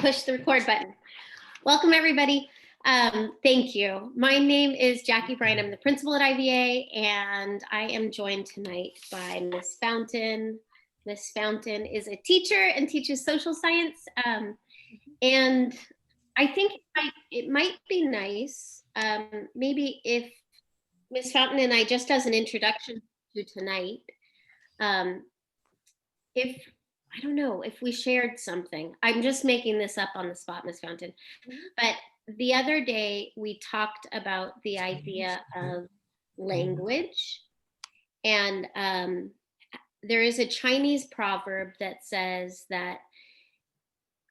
push the record button. Welcome, everybody. Thank you. My name is Jackie Bryant. I'm the principal at IVA, and I am joined tonight by Miss Fountain. Miss Fountain is a teacher and teaches social science. And I think it might be nice, maybe if Miss Fountain and I, just as an introduction to tonight, I don't know if we shared something. I'm just making this up on the spot, Miss Fountain. But the other day we talked about the idea of language. And there is a Chinese proverb that says that,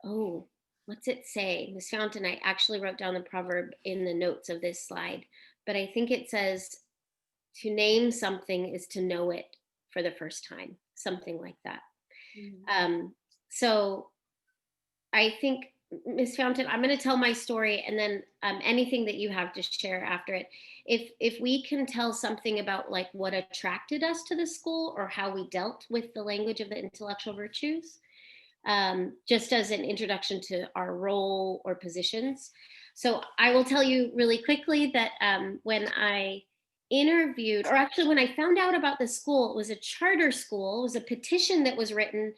oh, what's it say? Miss Fountain, I actually wrote down the proverb in the notes of this slide, but I think it says to name something is to know it for the first time, something like that. So I think, Ms. Fountain, I'm going to tell my story, and then anything that you have to share after it. If we can tell something about like what attracted us to the school or how we dealt with the language of the intellectual virtues, just as an introduction to our role or positions. So I will tell you really quickly that when I interviewed, or actually when I found out about the school, it was a charter school. It was a petition that was written,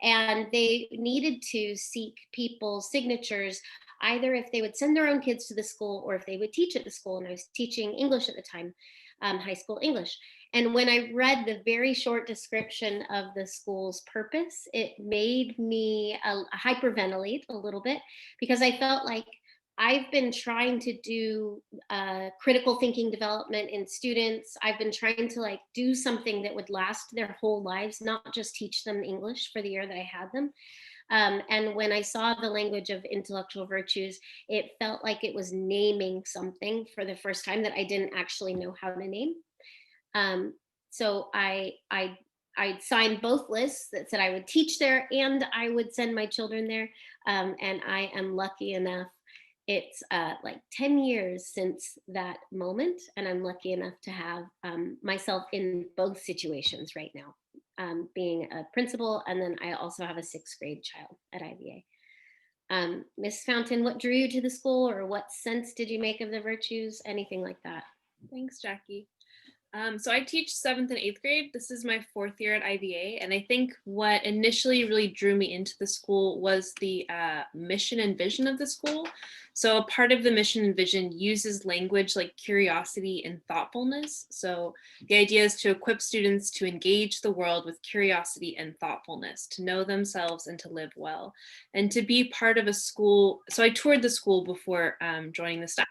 and they needed to seek people's signatures, either if they would send their own kids to the school or if they would teach at the school. And I was teaching English at the time, high school English. And when I read the very short description of the school's purpose, it made me hyperventilate a little bit, because I felt like I've been trying to do critical thinking development in students. I've been trying to like do something that would last their whole lives, not just teach them English for the year that I had them. And when I saw the language of intellectual virtues, it felt like it was naming something for the first time that I didn't actually know how to name. So I signed both lists that said I would teach there and I would send my children there. And I am lucky enough. It's like 10 years since that moment, and I'm lucky enough to have myself in both situations right now, being a principal, and then I also have a 6th grade child at IVA. Miss Fountain, what drew you to the school, or what sense did you make of the virtues? Anything like that? Thanks, Jackie. So I teach 7th and 8th grade. This is my 4th year at IVA. And I think what initially really drew me into the school was the mission and vision of the school. So a part of the mission and vision uses language like curiosity and thoughtfulness. So the idea is to equip students to engage the world with curiosity and thoughtfulness, to know themselves and to live well, and to be part of a school. So I toured the school before joining the staff.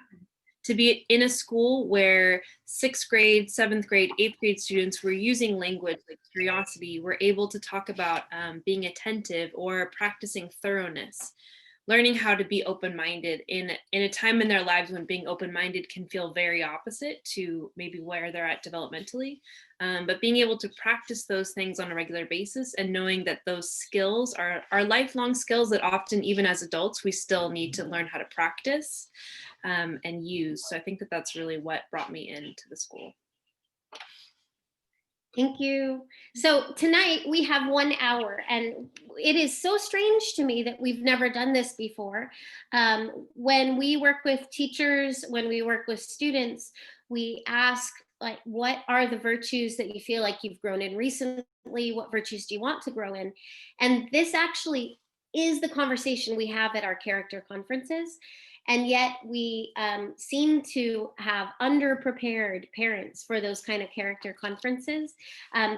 To be in a school where 6th grade, 7th grade, 8th grade students were using language like curiosity, were able to talk about being attentive or practicing thoroughness, learning how to be open-minded in a time in their lives when being open-minded can feel very opposite to maybe where they're at developmentally. But being able to practice those things on a regular basis and knowing that those skills are lifelong skills that often, even as adults, we still need to learn how to practice and use. So I think that that's really what brought me into the school. Thank you. So tonight we have 1 hour, and it is so strange to me that we've never done this before. When we work with teachers, when we work with students, we ask, like, what are the virtues that you feel like you've grown in recently? What virtues do you want to grow in? And this actually is the conversation we have at our character conferences. And yet we seem to have underprepared parents for those kind of character conferences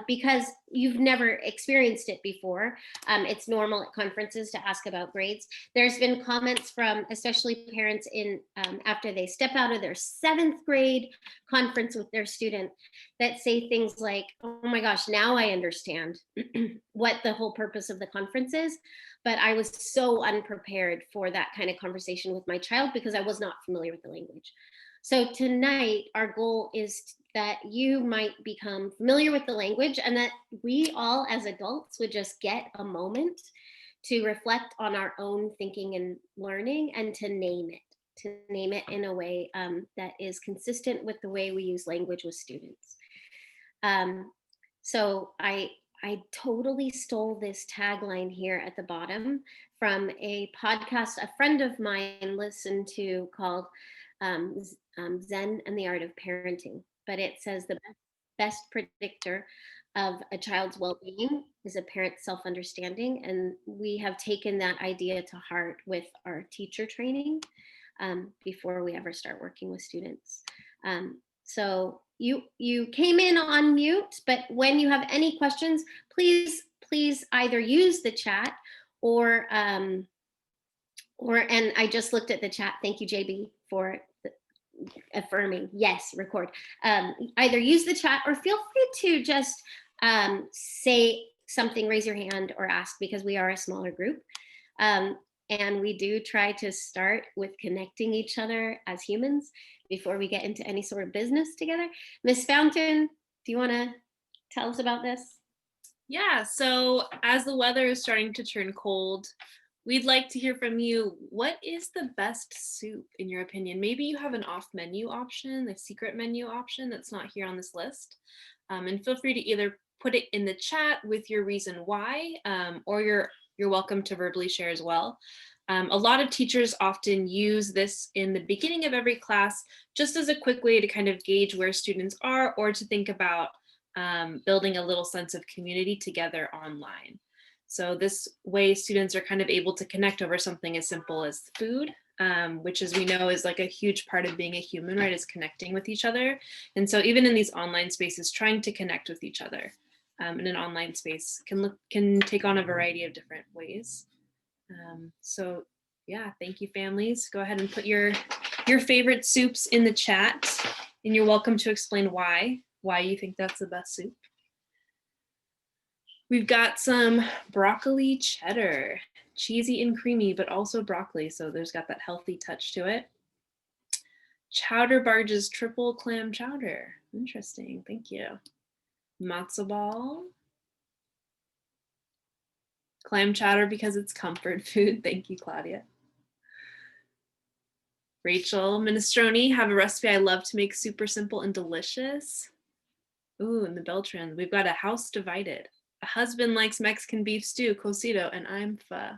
because you've never experienced it before. It's normal at conferences to ask about grades. There's been comments from especially parents in after they step out of their 7th grade conference with their student that say things like, oh my gosh, now I understand what the whole purpose of the conference is. But I was so unprepared for that kind of conversation with my child because I was not familiar with the language. So tonight, our goal is that you might become familiar with the language, and that we all as adults would just get a moment to reflect on our own thinking and learning, and to name it in a way that is consistent with the way we use language with students. So I totally stole this tagline here at the bottom from a podcast a friend of mine listened to called Zen and the Art of Parenting. But it says the best predictor of a child's well-being is a parent's self-understanding. And we have taken that idea to heart with our teacher training before we ever start working with students. So you came in on mute, but when you have any questions, please either use the chat or and I just looked at the chat. Thank you, JB, for affirming. Yes, record. Either use the chat or feel free to just say something, raise your hand, or ask, because we are a smaller group. And we do try to start with connecting each other as humans before we get into any sort of business together. Miss Fountain, do you want to tell us about this? Yeah, so as the weather is starting to turn cold, we'd like to hear from you. What is the best soup in your opinion? Maybe you have an off menu option, a secret menu option that's not here on this list. And feel free to either put it in the chat with your reason why, or you're welcome to verbally share as well. A lot of teachers often use this in the beginning of every class, just as a quick way to kind of gauge where students are, or to think about building a little sense of community together online. So this way students are kind of able to connect over something as simple as food, which, as we know, is like a huge part of being a human, right, is connecting with each other. And so even in these online spaces, trying to connect with each other in an online space can take on a variety of different ways. So yeah, thank you, families. Go ahead and put your favorite soups in the chat, and you're welcome to explain why you think that's the best soup. We've got some broccoli cheddar, cheesy and creamy, but also broccoli, so there's got that healthy touch to it. Chowder Barge's triple clam chowder. Interesting, thank you. Matzo ball. Clam chowder because it's comfort food. Thank you, Claudia. Rachel, minestrone, have a recipe I love to make super simple and delicious. Ooh, and the Beltrans, we've got a house divided. A husband likes Mexican beef stew, cocido, and I'm pho.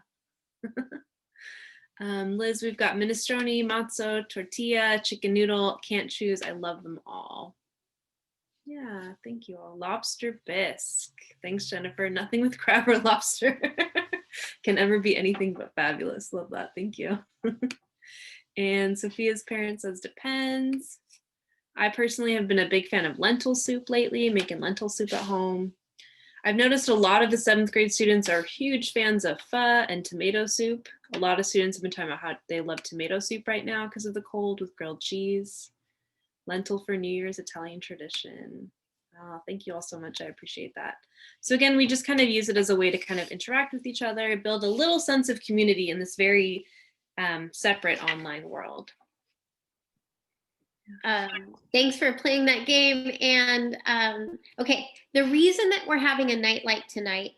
Liz, we've got minestrone, matzo, tortilla, chicken noodle, can't choose. I love them all. Yeah, thank you all. Lobster bisque. Thanks, Jennifer. Nothing with crab or lobster can ever be anything but fabulous. Love that. Thank you. And Sophia's parent says depends. I personally have been a big fan of lentil soup lately, making lentil soup at home. I've noticed a lot of the 7th grade students are huge fans of pho and tomato soup. A lot of students have been talking about how they love tomato soup right now because of the cold with grilled cheese. Lentil for New Year's, Italian tradition. Oh, thank you all so much. I appreciate that. So again, we just kind of use it as a way to kind of interact with each other, build a little sense of community in this very separate online world. Thanks for playing that game. And okay, the reason that we're having a night like tonight,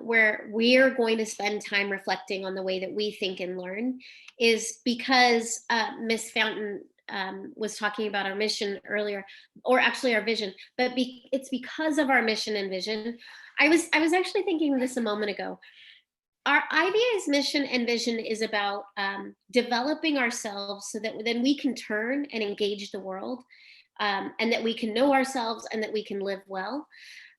where we're going to spend time reflecting on the way that we think and learn, is because Miss Fountain was talking about our mission earlier, or actually our vision, but it's because of our mission and vision. I was actually thinking this a moment ago. Our IVA's mission and vision is about developing ourselves so that then we can turn and engage the world, and that we can know ourselves and that we can live well.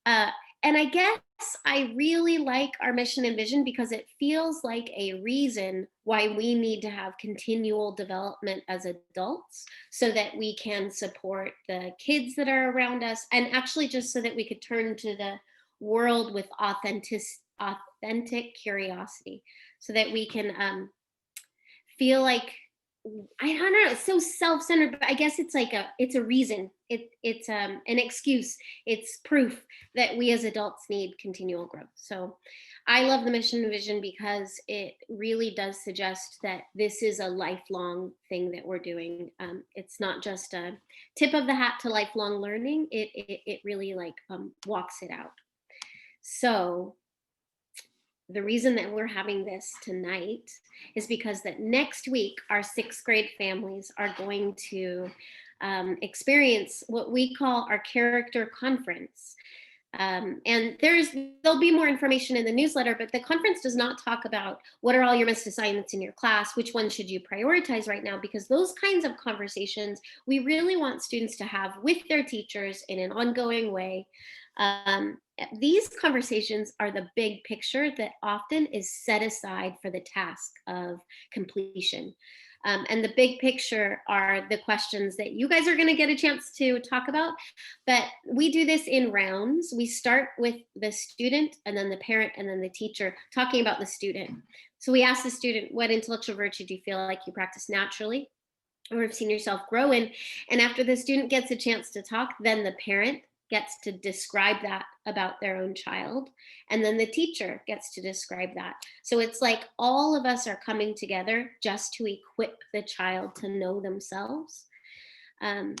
And I guess I really like our mission and vision because it feels like a reason why we need to have continual development as adults so that we can support the kids that are around us, and actually just so that we could turn to the world with authentic curiosity, so that we can feel like, I don't know, it's so self-centered, but I guess it's like it's a reason. It's an excuse. It's proof that we as adults need continual growth. So I love the mission and vision because it really does suggest that this is a lifelong thing that we're doing. It's not just a tip of the hat to lifelong learning. It really like walks it out. So the reason that we're having this tonight is because that next week, our 6th grade families are going to experience what we call our character conference. And there'll be more information in the newsletter, but the conference does not talk about what are all your missed assignments in your class, which one should you prioritize right now, because those kinds of conversations we really want students to have with their teachers in an ongoing way. These conversations are the big picture that often is set aside for the task of completion. And the big picture are the questions that you guys are going to get a chance to talk about. But we do this in rounds. We start with the student and then the parent and then the teacher talking about the student. So we ask the student, what intellectual virtue do you feel like you practice naturally or have seen yourself grow in? And after the student gets a chance to talk, then the parent gets to describe that about their own child. And then the teacher gets to describe that. So it's like all of us are coming together just to equip the child to know themselves. And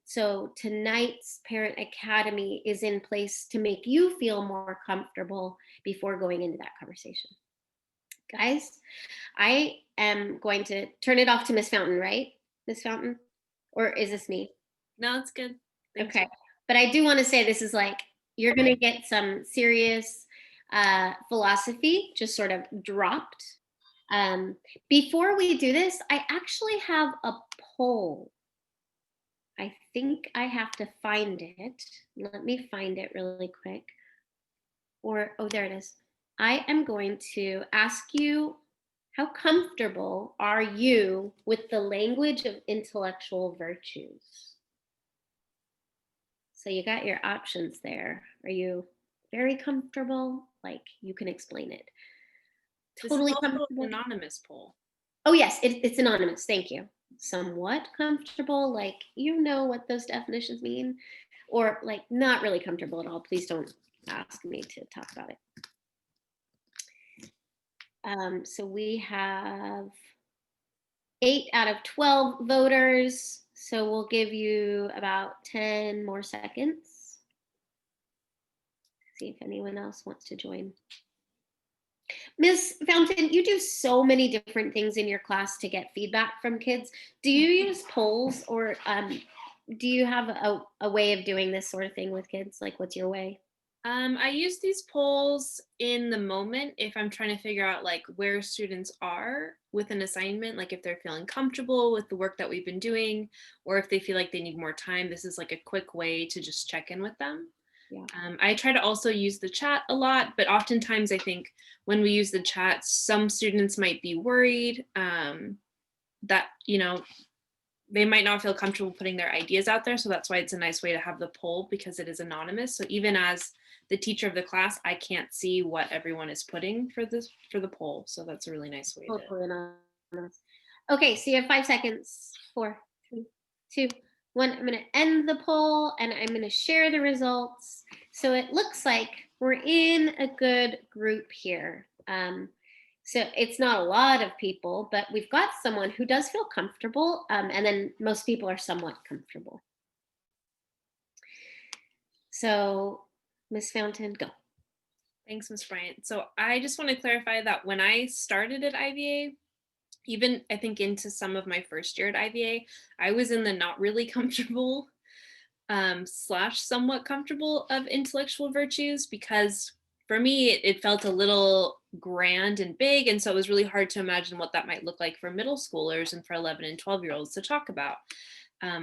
so tonight's Parent Academy is in place to make you feel more comfortable before going into that conversation. Guys, I am going to turn it off to Miss Fountain, right? Miss Fountain? Or is this me? No, it's good. Thank Okay. you. But I do want to say this is like, you're going to get some serious philosophy just sort of dropped. Before we do this, I actually have a poll. I think I have to find it. Let me find it really quick. Or, oh, there it is. I am going to ask you, how comfortable are you with the language of intellectual virtues? So you got your options there. Are you very comfortable? Like you can explain it. Totally This is also comfortable? an anonymous poll. Oh, yes, it's anonymous. Thank you. Somewhat comfortable, like you know what those definitions mean, or like not really comfortable at all. Please don't ask me to talk about it. So we have 8 out of 12 voters. So we'll give you about 10 more seconds. See if anyone else wants to join. Miss Fountain, you do so many different things in your class to get feedback from kids. Do you use polls, or do you have a way of doing this sort of thing with kids? Like, what's your way? I use these polls in the moment if I'm trying to figure out like where students are with an assignment, like if they're feeling comfortable with the work that we've been doing, or if they feel like they need more time. This is like a quick way to just check in with them. Yeah. I try to also use the chat a lot, but oftentimes I think when we use the chat, some students might be worried that, you know, they might not feel comfortable putting their ideas out there. So that's why it's a nice way to have the poll, because it is anonymous. So even as the teacher of the class, I can't see what everyone is putting for the poll. So that's a really nice way to. Totally anonymous. Okay, so you have 5 seconds. 4, 3, 2, 1. I'm going to end the poll and I'm going to share the results. So it looks like we're in a good group here. So it's not a lot of people, but we've got someone who does feel comfortable, and then most people are somewhat comfortable. So, Miss Fountain, go. Thanks, Ms. Bryant. So I just want to clarify that when I started at IVA, even I think into some of my first year at IVA, I was in the not really comfortable slash somewhat comfortable of intellectual virtues, because for me, it felt a little grand and big. And so it was really hard to imagine what that might look like for middle schoolers and for 11 and 12-year-olds to talk about.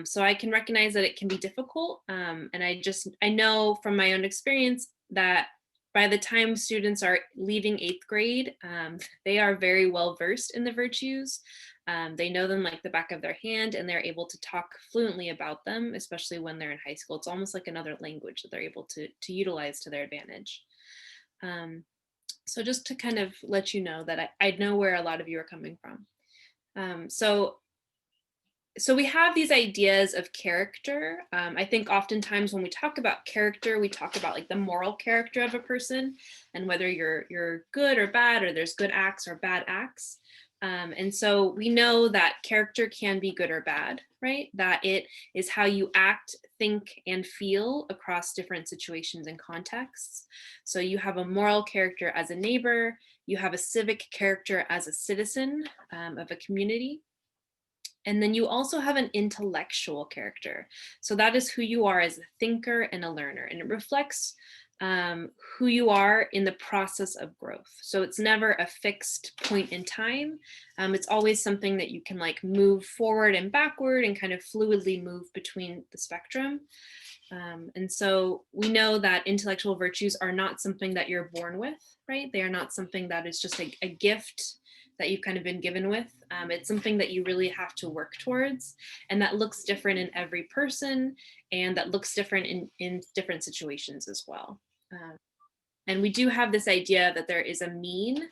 So I can recognize that it can be difficult. And I know from my own experience that by the time students are leaving 8th grade, they are very well versed in the virtues. They know them like the back of their hand, and they're able to talk fluently about them, especially when they're in high school. It's almost like another language that they're able to utilize to their advantage. So just to kind of let you know that I know where a lot of you are coming from. So we have these ideas of character. I think oftentimes when we talk about character, we talk about like the moral character of a person and whether you're good or bad, or there's good acts or bad acts. And so we know that character can be good or bad, right? That it is how you act, think, and feel across different situations and contexts. So you have a moral character as a neighbor, you have a civic character as a citizen of a community. And then you also have an intellectual character. So that is who you are as a thinker and a learner, and it reflects who you are in the process of growth. So it's never a fixed point in time. It's always something that you can like move forward and backward and kind of fluidly move between the spectrum. And so we know that intellectual virtues are not something that you're born with, right? They are not something that is just a gift that you've kind of been given with. It's something that you really have to work towards, and that looks different in every person, and that looks different in different situations as well. And we do have this idea that there is a mean.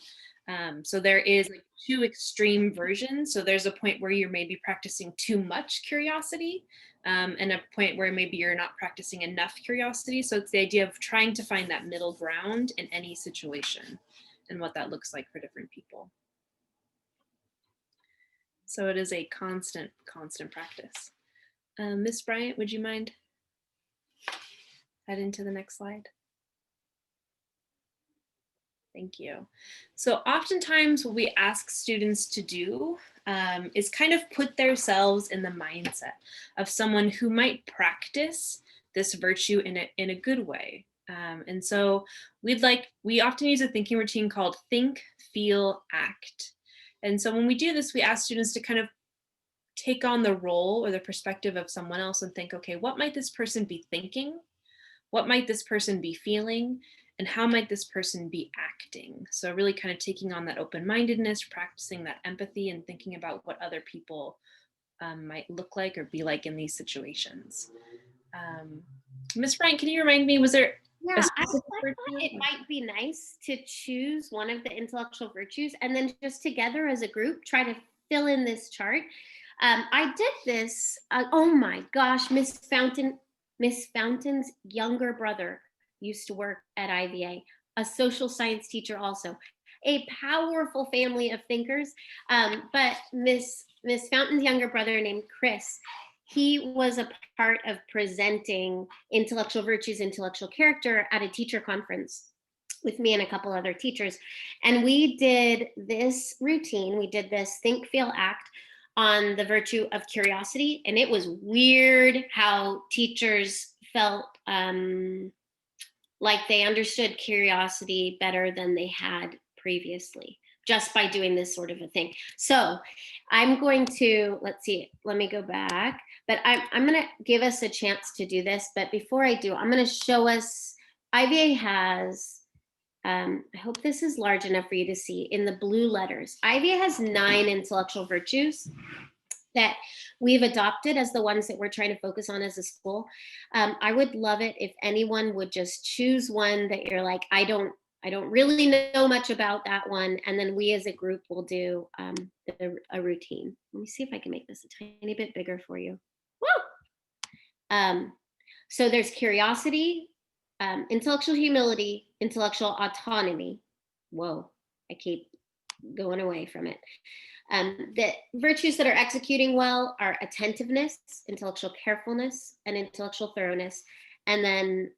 So there is like two extreme versions. So there's a point where you're maybe practicing too much curiosity, and a point where maybe you're not practicing enough curiosity. So it's the idea of trying to find that middle ground in any situation and what that looks like for different people. So it is a constant practice. Miss Bryant, would you mind heading to the next slide? Thank you. So oftentimes what we ask students to do is kind of put themselves in the mindset of someone who might practice this virtue in a good way. And so we often use a thinking routine called think, feel, act. And so when we do this, we ask students to kind of take on the role or the perspective of someone else and think, okay, what might this person be thinking? What might this person be feeling? And how might this person be acting? So really kind of taking on that open-mindedness, practicing that empathy, and thinking about what other people might look like or be like in these situations. Ms. Frank, can you remind me, was there Yeah, I thought it might be nice to choose one of the intellectual virtues and then just together as a group try to fill in this chart. I did this. Oh my gosh, Miss Fountain's younger brother used to work at IVA, a social science teacher also. A powerful family of thinkers. But Miss Fountain's younger brother named Chris, he was a part of presenting intellectual virtues, intellectual character at a teacher conference with me and a couple other teachers. And we did this routine, we did this think, feel, act on the virtue of curiosity. And it was weird how teachers felt like they understood curiosity better than they had previously just by doing this sort of a thing. So I'm going to, let's see, let me go back, but I'm going to give us a chance to do this. But before I do, I'm going to show us, IVA has, I hope this is large enough for you to see in the blue letters. IVA has 9 intellectual virtues that we've adopted as the ones that we're trying to focus on as a school. I would love it if anyone would just choose one that you're like, I don't really know much about that one, and then we as a group will do a routine. Let me see if I can make this a tiny bit bigger for you. Woo! So there's curiosity, intellectual humility, intellectual autonomy. Whoa, I keep going away from it. The virtues that are executing well are attentiveness, intellectual carefulness, and intellectual thoroughness. And then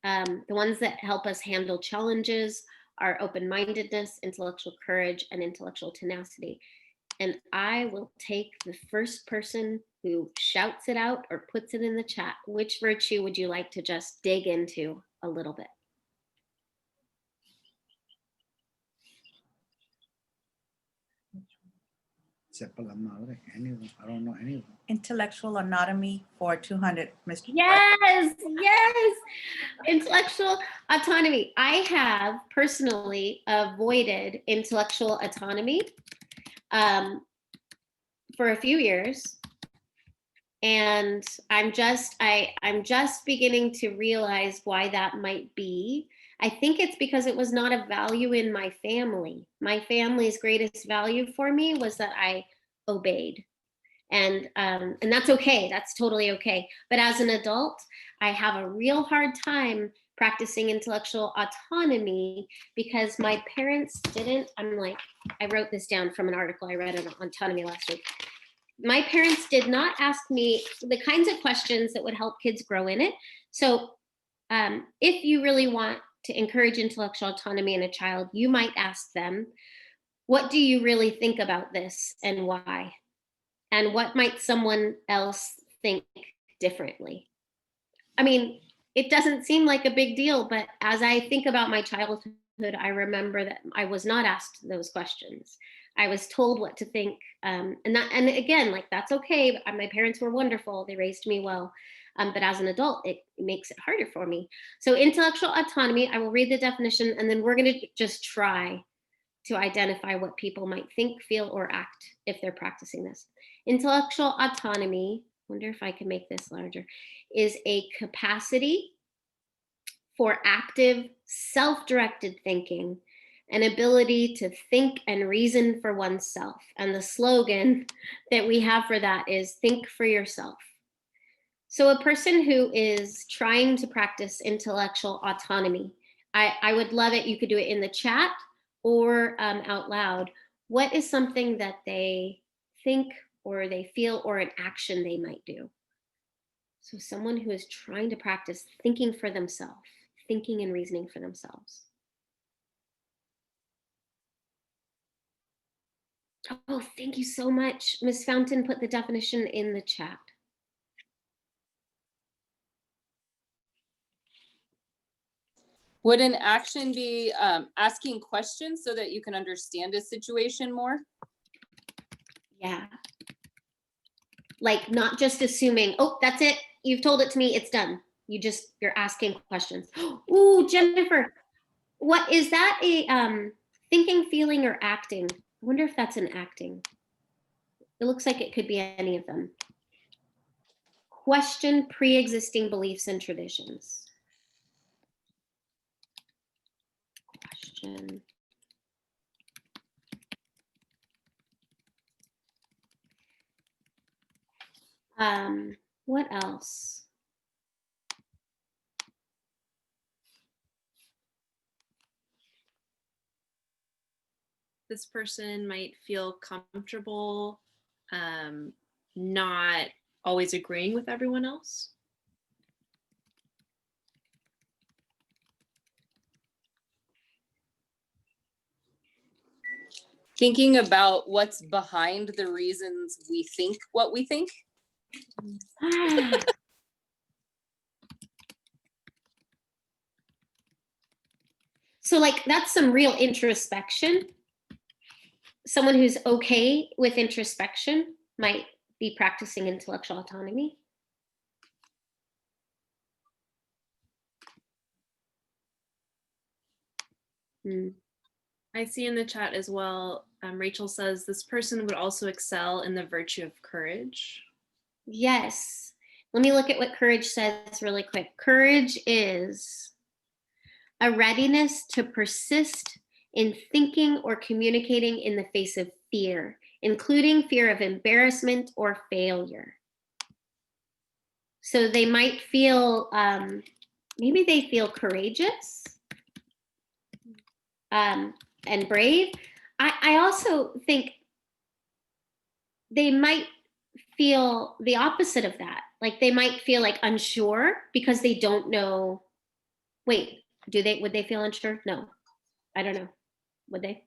the ones that help us handle challenges are open-mindedness, intellectual courage, and intellectual tenacity. And I will take the first person who shouts it out or puts it in the chat. Which virtue would you like to just dig into a little bit? I don't know any of them. Intellectual autonomy for 200, Mr. Yes, yes. Intellectual autonomy. I have personally avoided intellectual autonomy for a few years. And I'm just beginning to realize why that might be. I think it's because it was not a value in my family. My family's greatest value for me was that I obeyed. And that's okay. That's totally okay. But as an adult, I have a real hard time practicing intellectual autonomy because my parents didn't. I wrote this down from an article I read on autonomy last week. My parents did not ask me the kinds of questions that would help kids grow in it. So if you really want to encourage intellectual autonomy in a child, you might ask them, what do you really think about this and why? And what might someone else think differently? I mean, it doesn't seem like a big deal, but as I think about my childhood, I remember that I was not asked those questions. I was told what to think, and again, like, that's okay. My parents were wonderful; they raised me well. But as an adult, it makes it harder for me. So, intellectual autonomy. I will read the definition, and then we're going to just try to identify what people might think, feel, or act if they're practicing this. Intellectual autonomy. Wonder if I can make this larger. Is a capacity for active, self-directed thinking, an ability to think and reason for oneself. And the slogan that we have for that is think for yourself. So a person who is trying to practice intellectual autonomy, I would love it. You could do it in the chat or out loud. What is something that they think or they feel or an action they might do? So someone who is trying to practice thinking for themselves, thinking and reasoning for themselves. Oh, thank you so much. Ms. Fountain put the definition in the chat. Would an action be asking questions so that you can understand a situation more? Yeah. Like, not just assuming, oh, that's it. You've told it to me. It's done. You're asking questions. Ooh, Jennifer, what is that? A thinking, feeling, or acting? I wonder if that's an acting. It looks like it could be any of them. Question pre-existing beliefs and traditions. Question. What else? This person might feel comfortable not always agreeing with everyone else. Thinking about what's behind the reasons we think what we think. So, like, that's some real introspection. Someone who's okay with introspection might be practicing intellectual autonomy. I see in the chat as well, Rachel says this person would also excel in the virtue of courage. Yes. Let me look at what courage says really quick. Courage is a readiness to persist in thinking or communicating in the face of fear, including fear of embarrassment or failure. So they might feel, maybe they feel courageous and brave. I also think they might feel the opposite of that. Like, they might feel like unsure because they don't know. Wait, would they feel unsure? No, I don't know. Would they?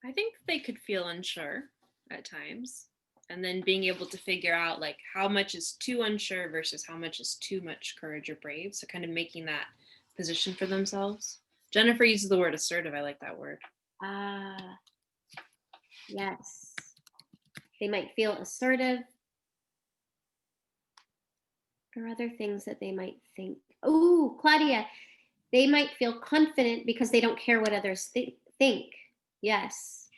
I think they could feel unsure at times, and then being able to figure out like how much is too unsure versus how much is too much courage or brave. So kind of making that position for themselves. Jennifer uses the word assertive. I like that word. Yes. They might feel assertive. Or other things that they might think. Oh, Claudia, they might feel confident because they don't care what others think. Yes.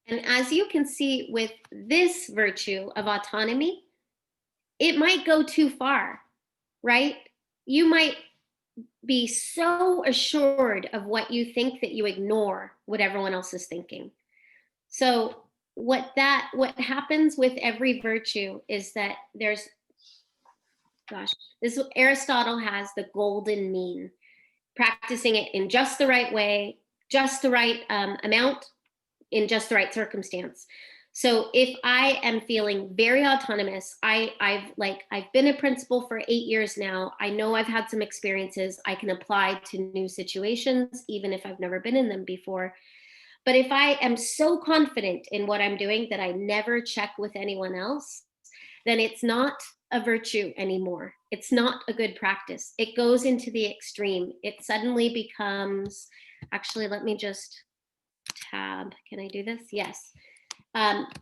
And as you can see with this virtue of autonomy, it might go too far, right? You might be so assured of what you think that you ignore what everyone else is thinking. So what happens with every virtue is that Aristotle has the golden mean, practicing it in just the right way, just the right amount, in just the right circumstance. So if I am feeling very autonomous, I've been a principal for 8 years now. I know I've had some experiences. I can apply to new situations, even if I've never been in them before. But if I am so confident in what I'm doing that I never check with anyone else, then it's not a virtue anymore. It's not a good practice. It goes into the extreme. It suddenly becomes, actually, let me just tab. Can I do this? Yes.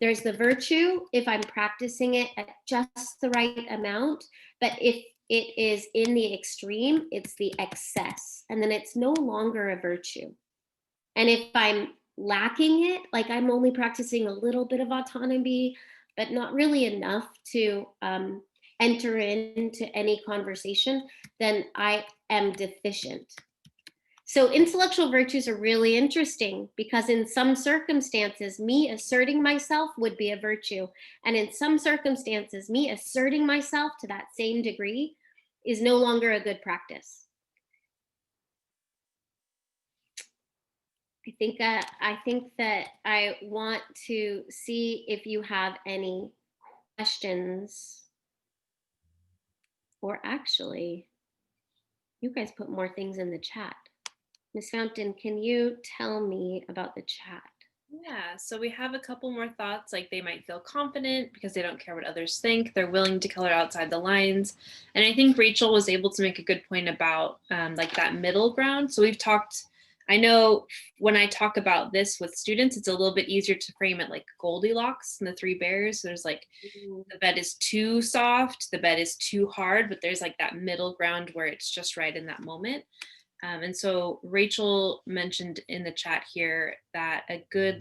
There's the virtue if I'm practicing it at just the right amount, but if it is in the extreme, it's the excess, and then it's no longer a virtue. And if I'm lacking it, like I'm only practicing a little bit of autonomy, but not really enough to enter into any conversation, then I am deficient. So intellectual virtues are really interesting because in some circumstances, me asserting myself would be a virtue. And in some circumstances, me asserting myself to that same degree is no longer a good practice. I think that I want to see if you have any questions. Or actually, you guys put more things in the chat. Ms. Fountain, can you tell me about the chat? Yeah, so we have a couple more thoughts, like they might feel confident because they don't care what others think. They're willing to color outside the lines. And I think Rachel was able to make a good point about like that middle ground. So we've talked, I know when I talk about this with students, it's a little bit easier to frame it like Goldilocks and the three bears. So there's like the bed is too soft, the bed is too hard, but there's like that middle ground where it's just right in that moment. And so Rachel mentioned in the chat here that a good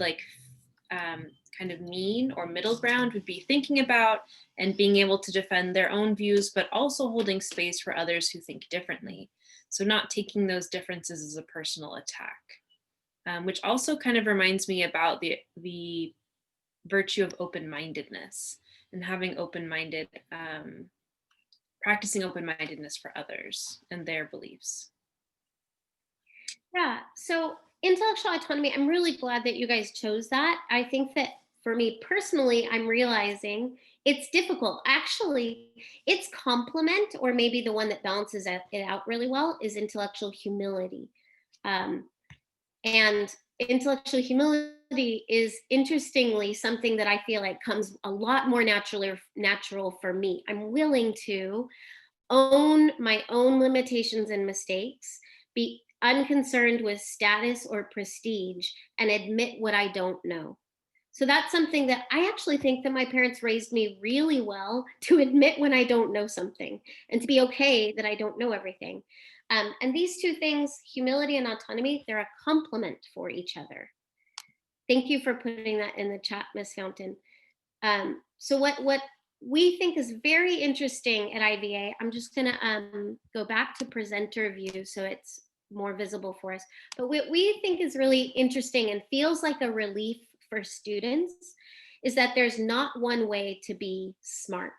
kind of mean or middle ground would be thinking about and being able to defend their own views, but also holding space for others who think differently. So not taking those differences as a personal attack, which also kind of reminds me about the virtue of open-mindedness and having open-minded, practicing open-mindedness for others and their beliefs. Yeah, so intellectual autonomy, I'm really glad that you guys chose that. I think that for me personally, I'm realizing it's difficult. Actually, its complement, or maybe the one that balances it out really well, is intellectual humility. And intellectual humility is interestingly something that I feel like comes a lot more natural for me. I'm willing to own my own limitations and mistakes, be unconcerned with status or prestige, and admit what I don't know. So that's something that I actually think that my parents raised me really well, to admit when I don't know something and to be okay that I don't know everything. And these two things, humility and autonomy, they're a complement for each other. Thank you for putting that in the chat, Ms. Fountain. So what we think is very interesting at IVA, I'm just gonna go back to presenter view so it's more visible for us. But what we think is really interesting and feels like a relief for students is that there's not one way to be smart.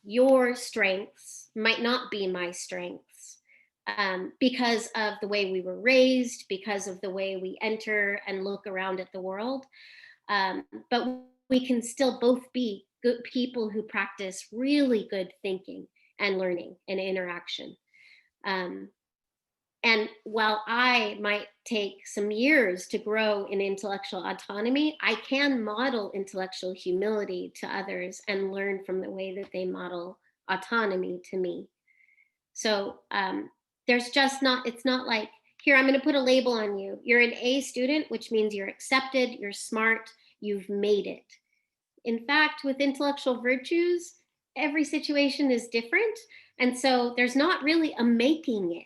Your strengths might not be my strengths because of the way we were raised, because of the way we enter and look around at the world. But we can still both be good people who practice really good thinking and learning and interaction. And while I might take some years to grow in intellectual autonomy, I can model intellectual humility to others and learn from the way that they model autonomy to me. So there's just not, it's not like, here, I'm going to put a label on you. You're an A student, which means you're accepted, you're smart, you've made it. In fact, with intellectual virtues, every situation is different. And so there's not really a making it.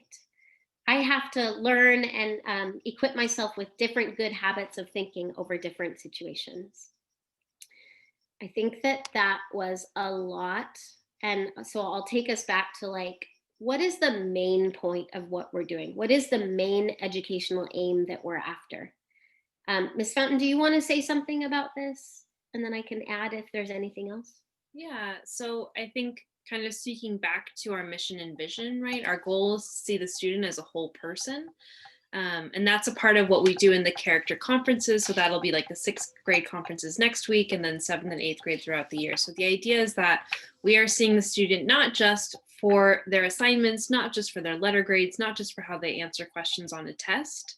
I have to learn and equip myself with different good habits of thinking over different situations. I think that that was a lot. And so I'll take us back to like, what is the main point of what we're doing? What is the main educational aim that we're after? Ms. Fountain, do you want to say something about this? And then I can add if there's anything else. Yeah, so I think kind of speaking back to our mission and vision, right? Our goal is to see the student as a whole person. And that's a part of what we do in the character conferences. So that'll be like the 6th grade conferences next week, and then 7th and 8th grade throughout the year. So the idea is that we are seeing the student not just for their assignments, not just for their letter grades, not just for how they answer questions on a test,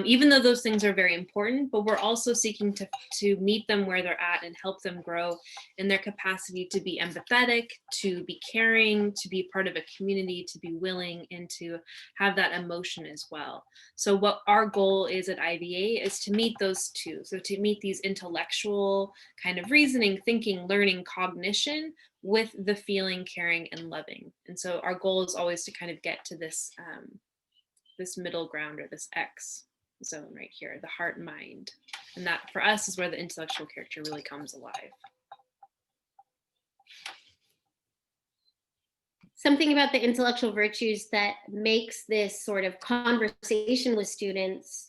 even though those things are very important, but we're also seeking to meet them where they're at and help them grow in their capacity to be empathetic, to be caring, to be part of a community, to be willing, and to have that emotion as well. So what our goal is at IVA is to meet those two. So to meet these intellectual kind of reasoning, thinking, learning, cognition with the feeling, caring, and loving. And so our goal is always to kind of get to this, this middle ground, or this X zone right here, the heart and mind. And that for us is where the intellectual character really comes alive. Something about the intellectual virtues that makes this sort of conversation with students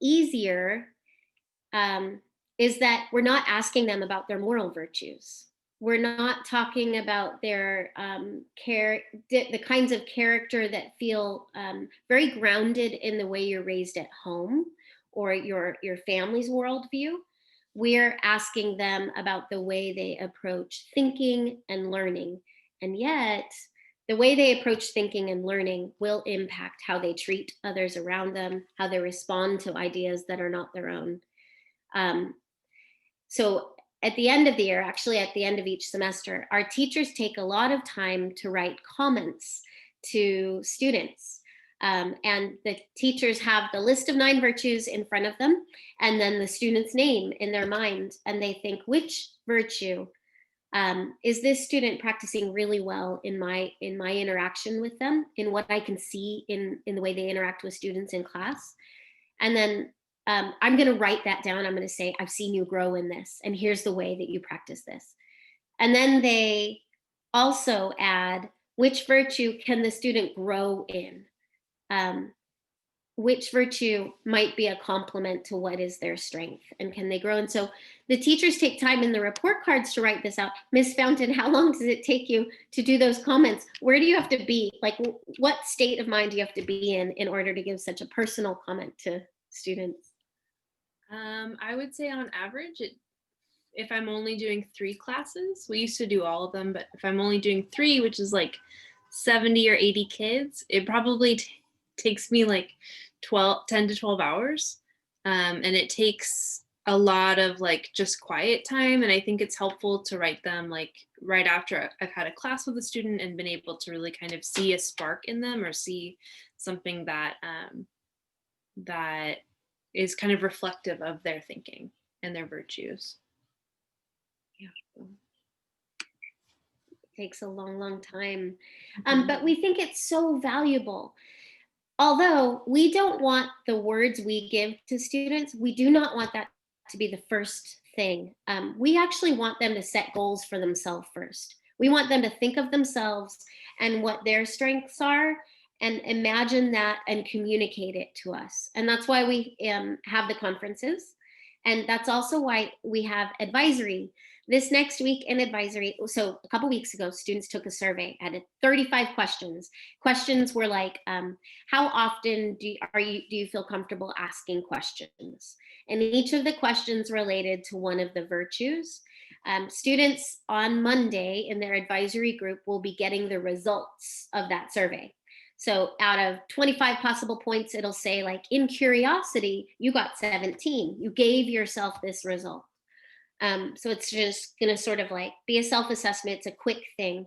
easier is that we're not asking them about their moral virtues. We're not talking about their the kinds of character that feel very grounded in the way you're raised at home or your family's worldview. We're asking them about the way they approach thinking and learning. And yet, the way they approach thinking and learning will impact how they treat others around them, how they respond to ideas that are not their own. So at the end of the year, actually at the end of each semester, our teachers take a lot of time to write comments to students. And the teachers have the list of 9 virtues in front of them, and then the student's name in their mind. And they think, which virtue is this student practicing really well in my interaction with them, in what I can see in the way they interact with students in class? And then I'm going to write that down. I'm going to say, I've seen you grow in this, and here's the way that you practice this. And then they also add, which virtue can the student grow in? Which virtue might be a complement to what is their strength, and can they grow? And so the teachers take time in the report cards to write this out. Ms. Fountain, how long does it take you to do those comments? Where do you have to be? Like, what state of mind do you have to be in order to give such a personal comment to students? I would say on average, if I'm only doing 3 classes, we used to do all of them, but if I'm only doing 3, which is like 70 or 80 kids, it probably takes me like 10 to 12 hours. And it takes a lot of like just quiet time. And I think it's helpful to write them like right after I've had a class with a student and been able to really kind of see a spark in them, or see something that that is kind of reflective of their thinking and their virtues. Yeah. It takes a long, long time. But we think it's so valuable. Although we don't want the words we give to students, we do not want that to be the first thing. We actually want them to set goals for themselves first. We want them to think of themselves and what their strengths are, and imagine that and communicate it to us. And that's why we have the conferences. And that's also why we have advisory. This next week in advisory, so a couple weeks ago, students took a survey, had 35 questions. Questions were like, how often do you feel comfortable asking questions? And each of the questions related to one of the virtues. Students on Monday in their advisory group will be getting the results of that survey. So out of 25 possible points, it'll say like, in curiosity, you got 17. You gave yourself this result. So it's just going to sort of like be a self-assessment. It's a quick thing.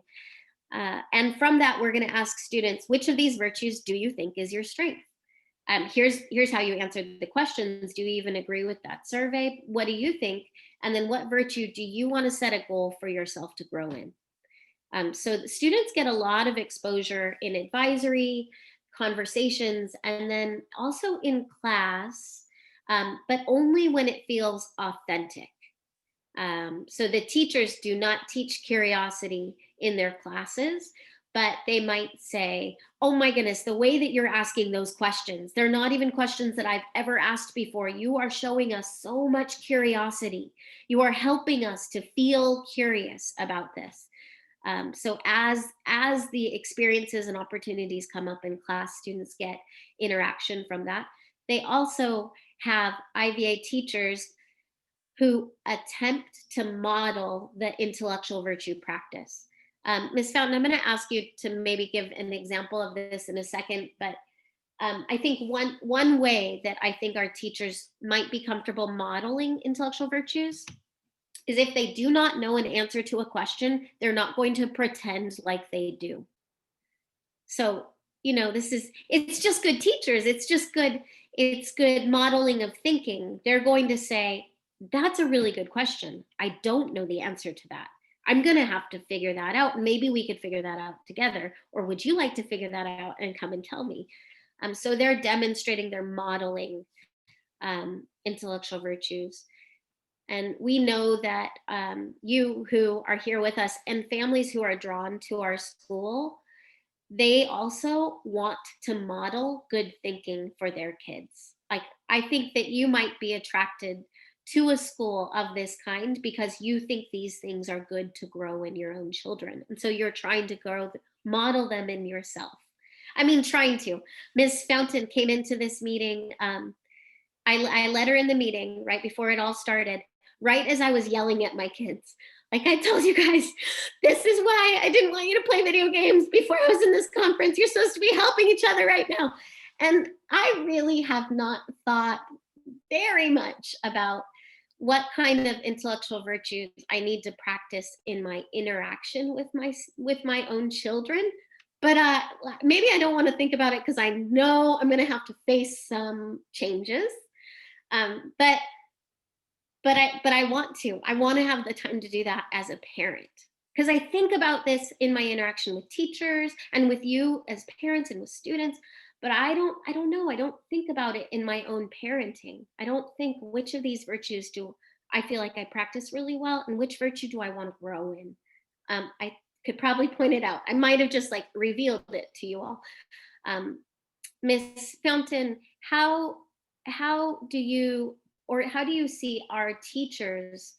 And from that, we're going to ask students, which of these virtues do you think is your strength? Here's how you answer the questions. Do you even agree with that survey? What do you think? And then what virtue do you want to set a goal for yourself to grow in? So the students get a lot of exposure in advisory, conversations, and then also in class, but only when it feels authentic. So the teachers do not teach curiosity in their classes, but they might say, oh my goodness, the way that you're asking those questions, they're not even questions that I've ever asked before. You are showing us so much curiosity. You are helping us to feel curious about this. So as the experiences and opportunities come up in class, students get interaction from that. They also have IVA teachers who attempt to model the intellectual virtue practice. Ms. Fountain, I'm going to ask you to maybe give an example of this in a second, but I think one way that I think our teachers might be comfortable modeling intellectual virtues is if they do not know an answer to a question, they're not going to pretend like they do. So, it's just good teachers. It's good modeling of thinking. They're going to say, that's a really good question. I don't know the answer to that. I'm going to have to figure that out. Maybe we could figure that out together. Or would you like to figure that out and come and tell me? So they're demonstrating, they're modeling intellectual virtues. And we know that you who are here with us and families who are drawn to our school, they also want to model good thinking for their kids. Like, I think that you might be attracted to a school of this kind because you think these things are good to grow in your own children. And so you're trying to model them in yourself. I mean, trying to. Ms. Fountain came into this meeting. I let her in the meeting right before it all started, right as I was yelling at my kids. Like, I told you guys, this is why I didn't want you to play video games before I was in this conference. You're supposed to be helping each other right now. And I really have not thought very much about what kind of intellectual virtues I need to practice in my interaction with my own children. But maybe I don't want to think about it because I know I'm going to have to face some changes. But I want to have the time to do that as a parent, because I think about this in my interaction with teachers and with you as parents and with students, but I don't know. I don't think about it in my own parenting. I don't think, which of these virtues do I feel like I practice really well and which virtue do I want to grow in? I could probably point it out. I might have just like revealed it to you all. Ms. Fountain, how do you see our teachers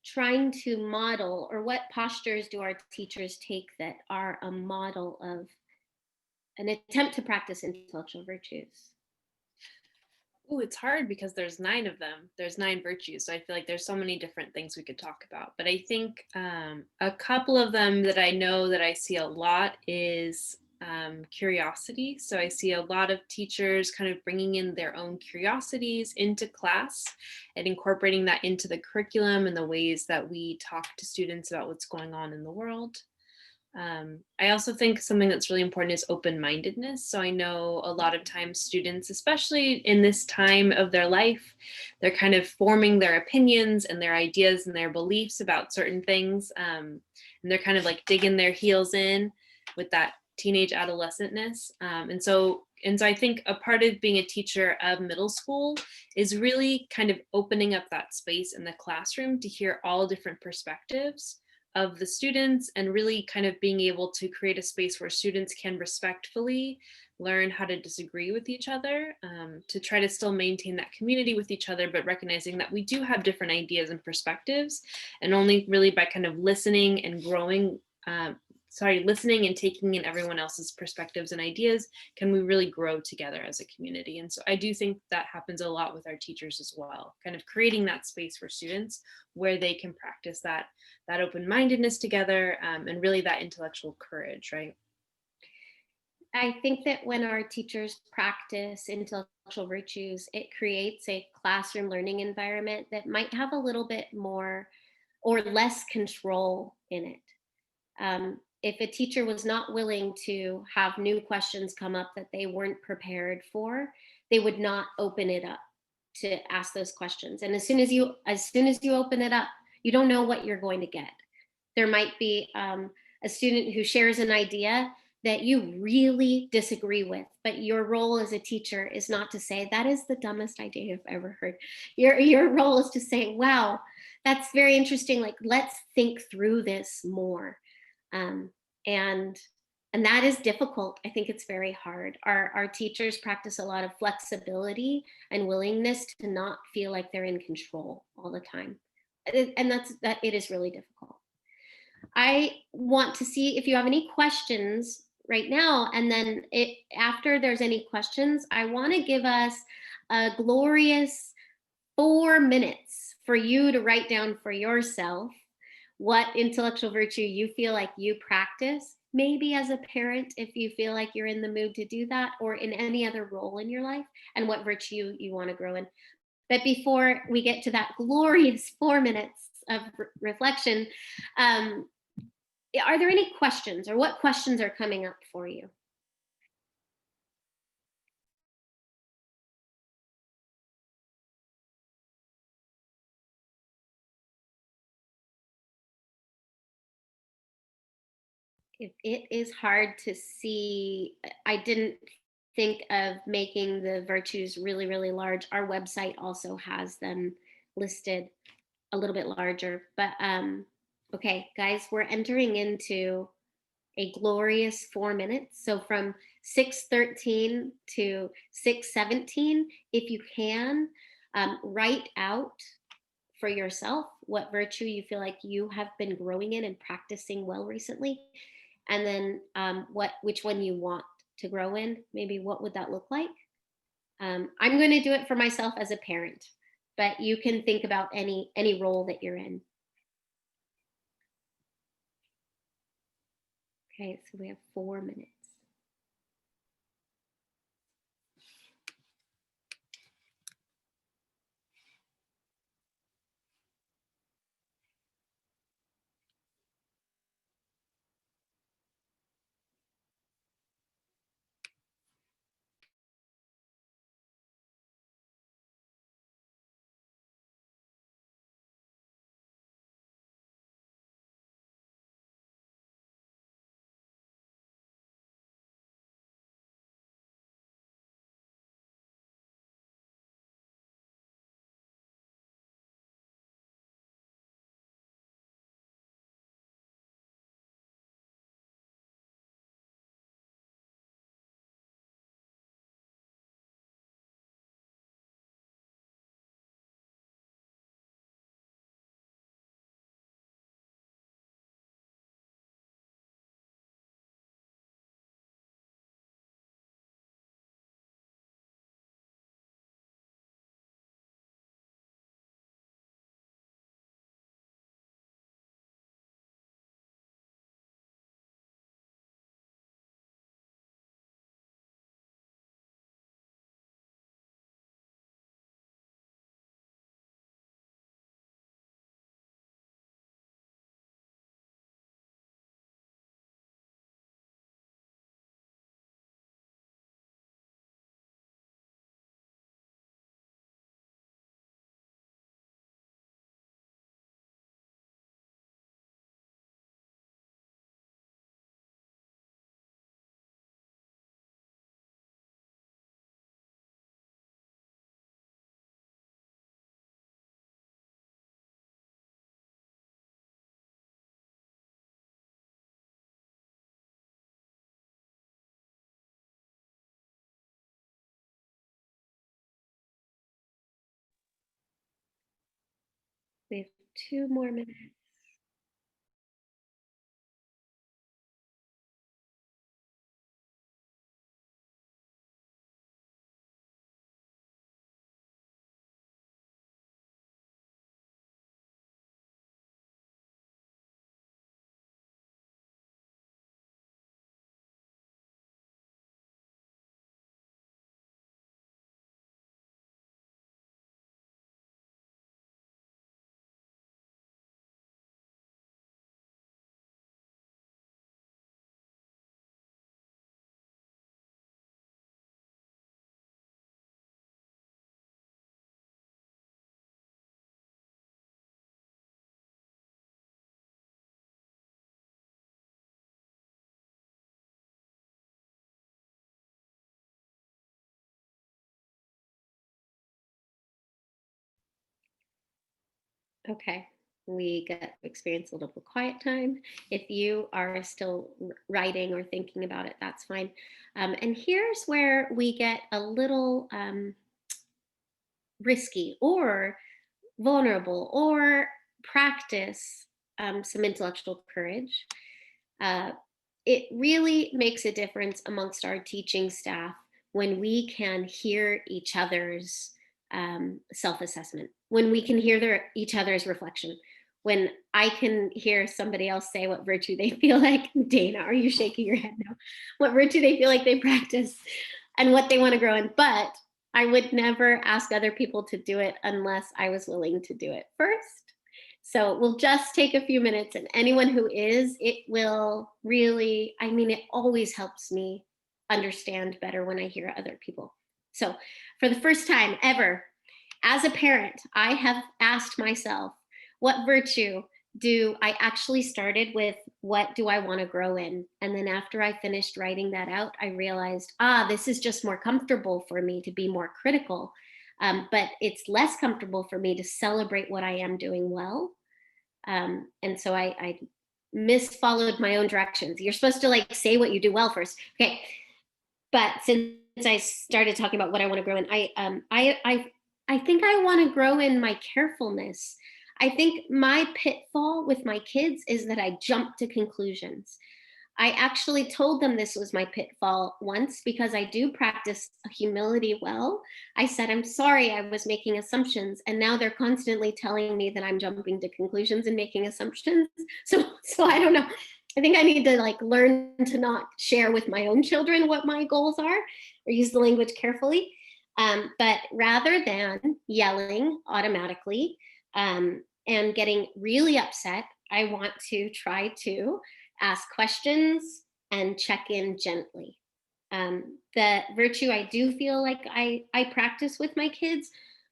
trying to model, or what postures do our teachers take that are a model of an attempt to practice intellectual virtues? Oh, it's hard because there's 9 of them. There's 9 virtues. So I feel like there's so many different things we could talk about. But I think a couple of them that I know that I see a lot is curiosity. So I see a lot of teachers kind of bringing in their own curiosities into class and incorporating that into the curriculum and the ways that we talk to students about what's going on in the world. I also think something that's really important is open-mindedness. So I know a lot of times students, especially in this time of their life, they're kind of forming their opinions and their ideas and their beliefs about certain things. And they're kind of like digging their heels in with that teenage adolescentness. And so I think a part of being a teacher of middle school is really kind of opening up that space in the classroom to hear all different perspectives of the students, and really kind of being able to create a space where students can respectfully learn how to disagree with each other, to try to still maintain that community with each other, but recognizing that we do have different ideas and perspectives, and only really by kind of listening and listening and taking in everyone else's perspectives and ideas can we really grow together as a community. And so I do think that happens a lot with our teachers as well, kind of creating that space for students where they can practice that open-mindedness together, and really that intellectual courage, right? I think that when our teachers practice intellectual virtues, it creates a classroom learning environment that might have a little bit more or less control in it. If a teacher was not willing to have new questions come up that they weren't prepared for, they would not open it up to ask those questions. And as soon as you open it up, you don't know what you're going to get. There might be a student who shares an idea that you really disagree with, but your role as a teacher is not to say, that is the dumbest idea I've ever heard. Your role is to say, wow, that's very interesting. Like, let's think through this more. And that is difficult. I think it's very hard. Our teachers practice a lot of flexibility and willingness to not feel like they're in control all the time. And that it is really difficult. I want to see if you have any questions right now. And then after there's any questions, I want to give us a glorious 4 minutes for you to write down for yourself what intellectual virtue you feel like you practice, maybe as a parent, if you feel like you're in the mood to do that, or in any other role in your life, and what virtue you want to grow in. But before we get to that glorious 4 minutes of reflection, are there any questions, or what questions are coming up for you? It is hard to see. I didn't think of making the virtues really, really large. Our website also has them listed a little bit larger. But okay, guys, we're entering into a glorious 4 minutes. So from 6:13 to 6:17, if you can, write out for yourself what virtue you feel like you have been growing in and practicing well recently, and then which one you want to grow in. Maybe what would that look like? I'm going to do it for myself as a parent, but you can think about any role that you're in. Okay, so we have 4 minutes. We have 2 more minutes. Okay, we get to experience a little quiet time. If you are still writing or thinking about it, that's fine. And here's where we get a little risky or vulnerable or practice some intellectual courage. It really makes a difference amongst our teaching staff when we can hear each other's self-assessment, when we can hear each other's reflection, when I can hear somebody else say what virtue they feel like. Dana, are you shaking your head now? What virtue they feel like they practice and what they want to grow in. But I would never ask other people to do it unless I was willing to do it first. So we'll just take a few minutes, and anyone who is, it will really, I mean, it always helps me understand better when I hear other people. So for the first time ever, as a parent, I have asked myself, what virtue do I actually started with? What do I want to grow in? And then after I finished writing that out, I realized, this is just more comfortable for me to be more critical. But it's less comfortable for me to celebrate what I am doing well. And so I misfollowed my own directions. You're supposed to like say what you do well first. Okay. But since I started talking about what I want to grow in, I think I want to grow in my carefulness. I think my pitfall with my kids is that I jump to conclusions. I actually told them this was my pitfall once because I do practice humility well. I said, I'm sorry, I was making assumptions. And now they're constantly telling me that I'm jumping to conclusions and making assumptions. So I don't know. I think I need to like learn to not share with my own children what my goals are, or use the language carefully. But rather than yelling automatically and getting really upset, I want to try to ask questions and check in gently. The virtue I do feel like I practice with my kids,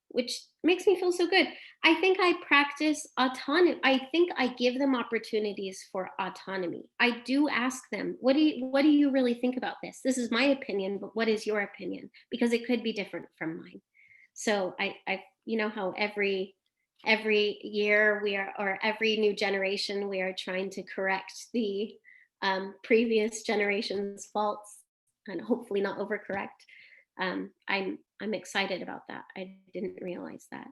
which makes me feel so good. I think I practice autonomy. I think I give them opportunities for autonomy. I do ask them, what do you really think about this? This is my opinion, but what is your opinion? Because it could be different from mine. So I you know how every year we are, or every new generation, we are trying to correct the previous generation's faults and hopefully not overcorrect. I'm excited about that. I didn't realize that.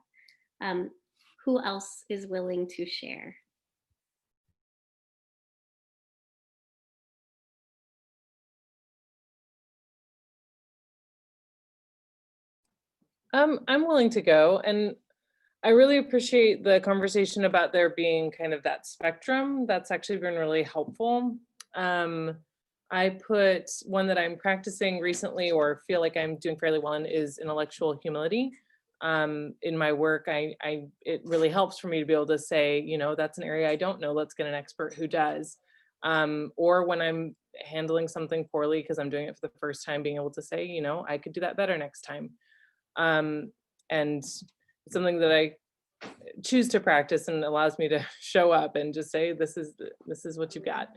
Who else is willing to share? I'm willing to go, and I really appreciate the conversation about there being kind of that spectrum. That's actually been really helpful. I put one that I'm practicing recently, or feel like I'm doing fairly well in, is intellectual humility. In my work, it really helps for me to be able to say, you know, that's an area I don't know, let's get an expert who does. Or when I'm handling something poorly because I'm doing it for the first time, being able to say, you know, I could do that better next time. And it's something that I choose to practice, and allows me to show up and just say, this is what you've got.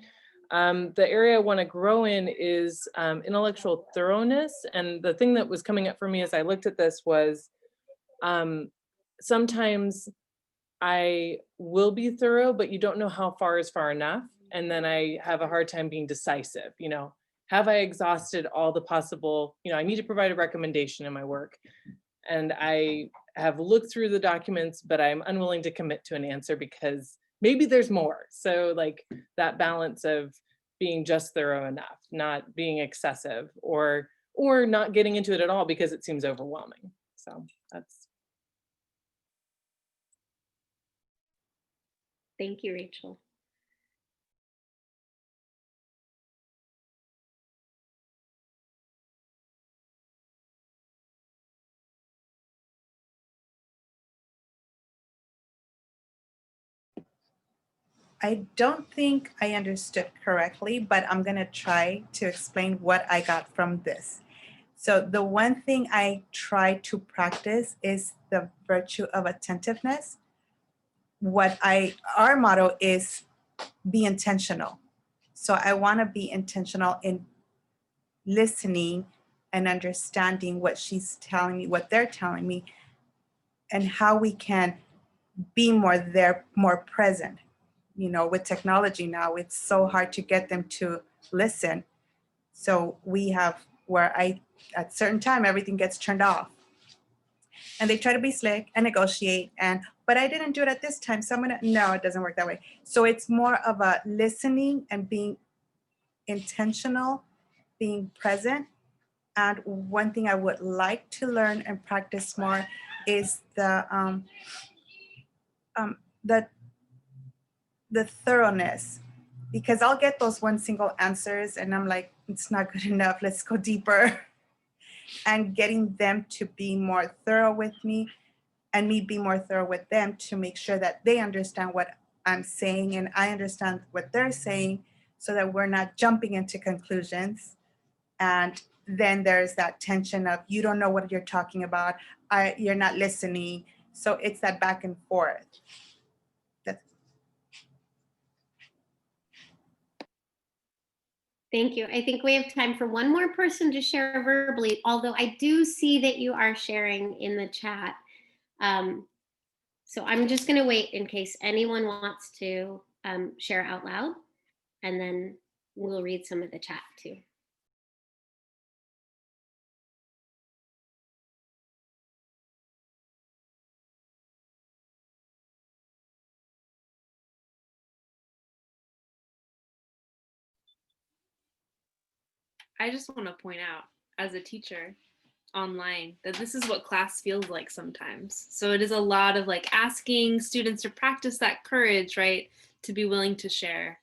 The area I want to grow in is intellectual thoroughness. And the thing that was coming up for me as I looked at this was, sometimes I will be thorough, but you don't know how far is far enough. And then I have a hard time being decisive. You know, have I exhausted all the possible, you know, I need to provide a recommendation in my work. And I have looked through the documents, but I'm unwilling to commit to an answer because maybe there's more. So like that balance of being just thorough enough, not being excessive, or not getting into it at all because it seems overwhelming. So that's. Thank you, Rachel. I don't think I understood correctly, but I'm going to try to explain what I got from this. So the one thing I try to practice is the virtue of attentiveness. Our motto is be intentional. So I want to be intentional in listening and understanding what she's telling me, what they're telling me, and how we can be more there, more present. You know, with technology now, it's so hard to get them to listen. So we have at certain time, everything gets turned off. And they try to be slick and negotiate. But I didn't do it at this time. No, it doesn't work that way. So it's more of a listening and being intentional, being present. And one thing I would like to learn and practice more is the thoroughness, because I'll get those one single answers and I'm like, it's not good enough. Let's go deeper. And getting them to be more thorough with me and me be more thorough with them to make sure that they understand what I'm saying and I understand what they're saying, so that we're not jumping into conclusions. And then there's that tension of, you don't know what you're talking about. You're not listening. So it's that back and forth. Thank you. I think we have time for one more person to share verbally, although I do see that you are sharing in the chat. So I'm just going to wait in case anyone wants to share out loud, and then we'll read some of the chat too. I just want to point out, as a teacher online, that this is what class feels like sometimes. So it is a lot of like asking students to practice that courage, right? To be willing to share.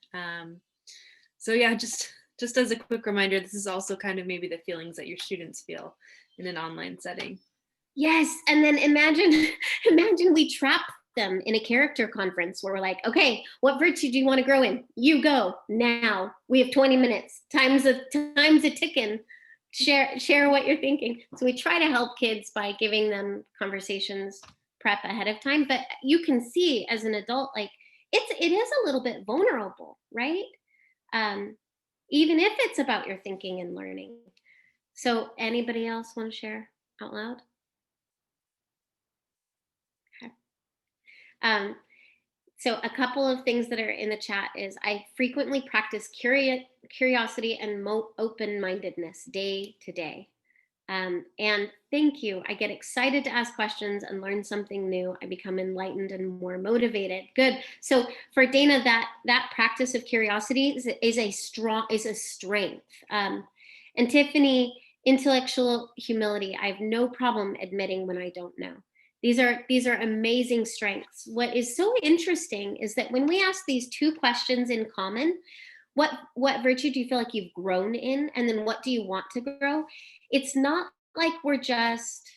So yeah, just as a quick reminder, this is also kind of maybe the feelings that your students feel in an online setting. Yes, and then imagine we trap them in a character conference where we're like, okay, what virtue do you want to grow in? You go now. We have 20 minutes. Time's a ticking. Share what you're thinking. So we try to help kids by giving them conversations prep ahead of time. But you can see as an adult, like it is a little bit vulnerable, right? Even if it's about your thinking and learning. So anybody else want to share out loud? So a couple of things that are in the chat is, I frequently practice curiosity and open-mindedness day to day. And thank you. I get excited to ask questions and learn something new. I become enlightened and more motivated. Good. So for Dana, that practice of curiosity is a strength. And Tiffany, intellectual humility. I have no problem admitting when I don't know. These are amazing strengths. What is so interesting is that when we ask these two questions in common, what virtue do you feel like you've grown in? And then what do you want to grow? It's not like we're just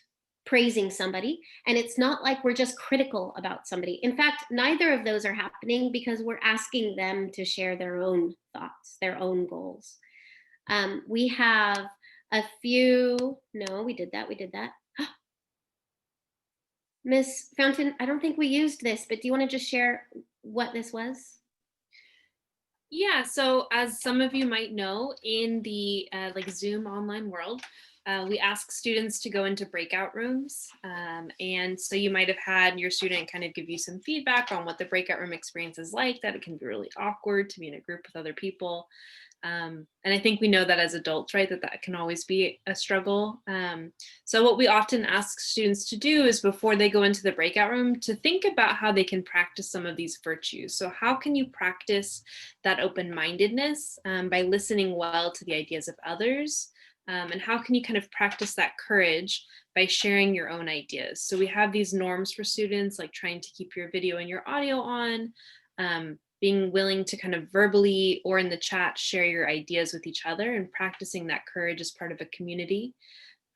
praising somebody, and it's not like we're just critical about somebody. In fact, neither of those are happening, because we're asking them to share their own thoughts, their own goals. We have a few, no, we did that. Miss Fountain, I don't think we used this, but do you want to just share what this was? Yeah, so as some of you might know, in the like Zoom online world, we ask students to go into breakout rooms. And so you might have had your student kind of give you some feedback on what the breakout room experience is like, that it can be really awkward to be in a group with other people. And I think we know that as adults, right, that can always be a struggle. So what we often ask students to do is, before they go into the breakout room, to think about how they can practice some of these virtues. So how can you practice that open-mindedness by listening well to the ideas of others? And how can you kind of practice that courage by sharing your own ideas? So we have these norms for students, like trying to keep your video and your audio on, being willing to kind of verbally or in the chat share your ideas with each other, and practicing that courage as part of a community.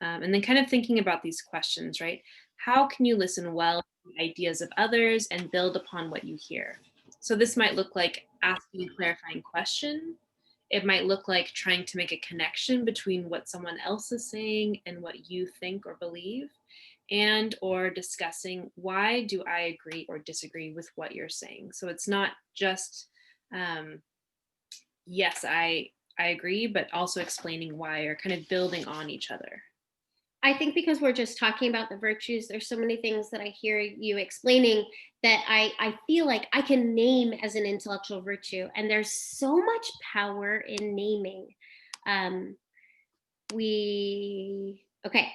And then kind of thinking about these questions, right? How can you listen well to the ideas of others and build upon what you hear? So this might look like asking a clarifying question. It might look like trying to make a connection between what someone else is saying and what you think or believe, and or discussing, why do I agree or disagree with what you're saying? So it's not just, yes, I agree, but also explaining why, or kind of building on each other. I think because we're just talking about the virtues, there's so many things that I hear you explaining that I feel like I can name as an intellectual virtue. And there's so much power in naming. Okay.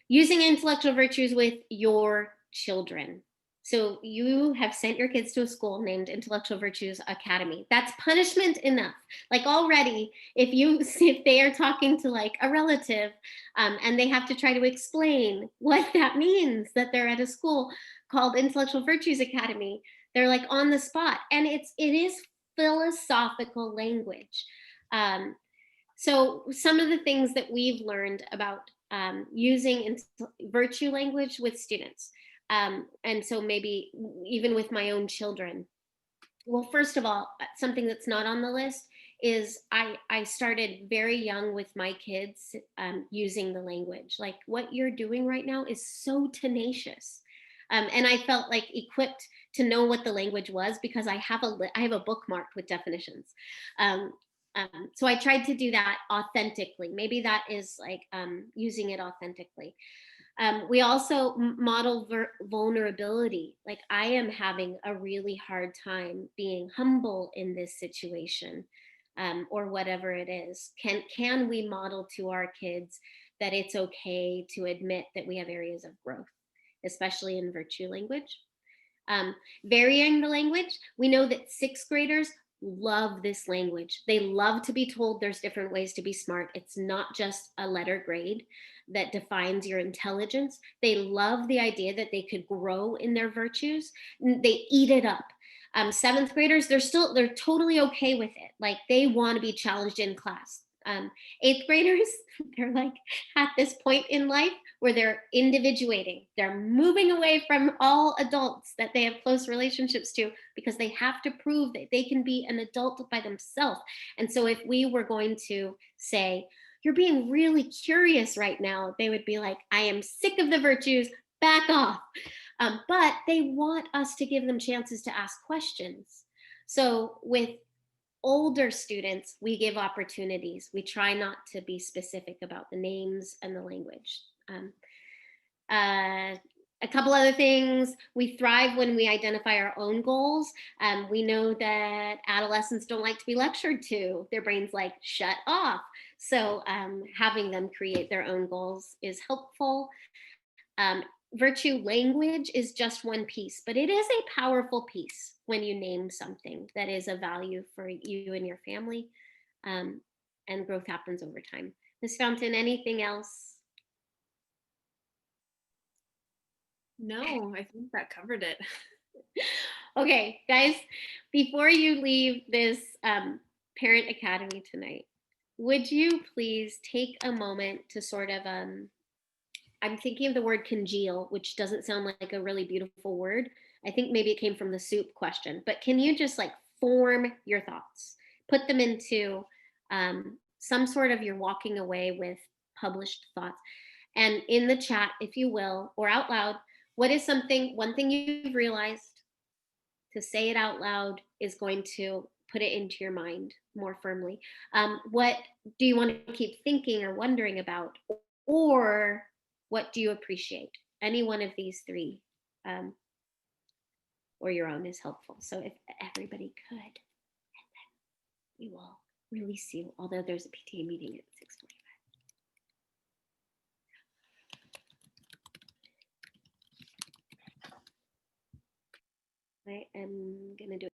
Using intellectual virtues with your children. So you have sent your kids to a school named Intellectual Virtues Academy. That's punishment enough. Like already, if they are talking to like a relative, and they have to try to explain what that means that they're at a school called Intellectual Virtues Academy, they're like on the spot, and it is philosophical language. So some of the things that we've learned about using virtue language with students. And so maybe even with my own children. Well, first of all, something that's not on the list is I started very young with my kids using the language. Like, what you're doing right now is so tenacious. And I felt like equipped to know what the language was because I have a book marked with definitions. So I tried to do that authentically. Maybe that is like using it authentically. We also model vulnerability. Like, I am having a really hard time being humble in this situation, or whatever it is. Can we model to our kids that it's okay to admit that we have areas of growth, especially in virtue language? Varying the language. We know that sixth graders love this language. They love to be told there's different ways to be smart. It's not just a letter grade that defines your intelligence. They love the idea that they could grow in their virtues. They eat it up. Seventh graders, they're totally okay with it. Like, they want to be challenged in class. Eighth graders, they're like at this point in life where they're individuating. They're moving away from all adults that they have close relationships to because they have to prove that they can be an adult by themselves. And so if we were going to say, you're being really curious right now, they would be like, I am sick of the virtues, back off. But they want us to give them chances to ask questions. So with older students, we give opportunities. We try not to be specific about the names and the language. A couple other things. We thrive when we identify our own goals. We know that adolescents don't like to be lectured to. Their brain's like, shut off. So having them create their own goals is helpful. Virtue language is just one piece, but it is a powerful piece when you name something that is of value for you and your family, and growth happens over time. Ms. Fountain, anything else? No, I think that covered it. Okay, guys, before you leave this Parent Academy tonight, would you please take a moment to sort of, I'm thinking of the word congeal, which doesn't sound like a really beautiful word. I think maybe it came from the soup question, but can you just like form your thoughts, put them into some sort of, you're walking away with published thoughts. And in the chat, if you will, or out loud, what is one thing you've realized? To say it out loud is going to put it into your mind more firmly. What do you want to keep thinking or wondering about? Or what do you appreciate? Any one of these three, or your own, is helpful. So if everybody could, and then we will release you, although there's a PTA meeting at 6:45. I am gonna do it.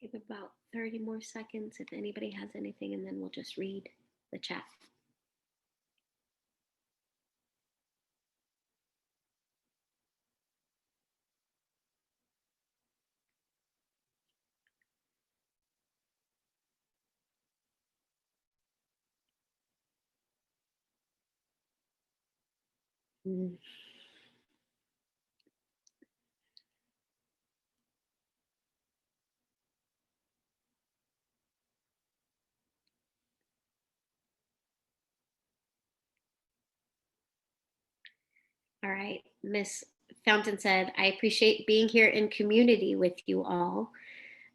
Give about 30 more seconds if anybody has anything, and then we'll just read the chat. Mm. All right, Miss Fountain said, I appreciate being here in community with you all.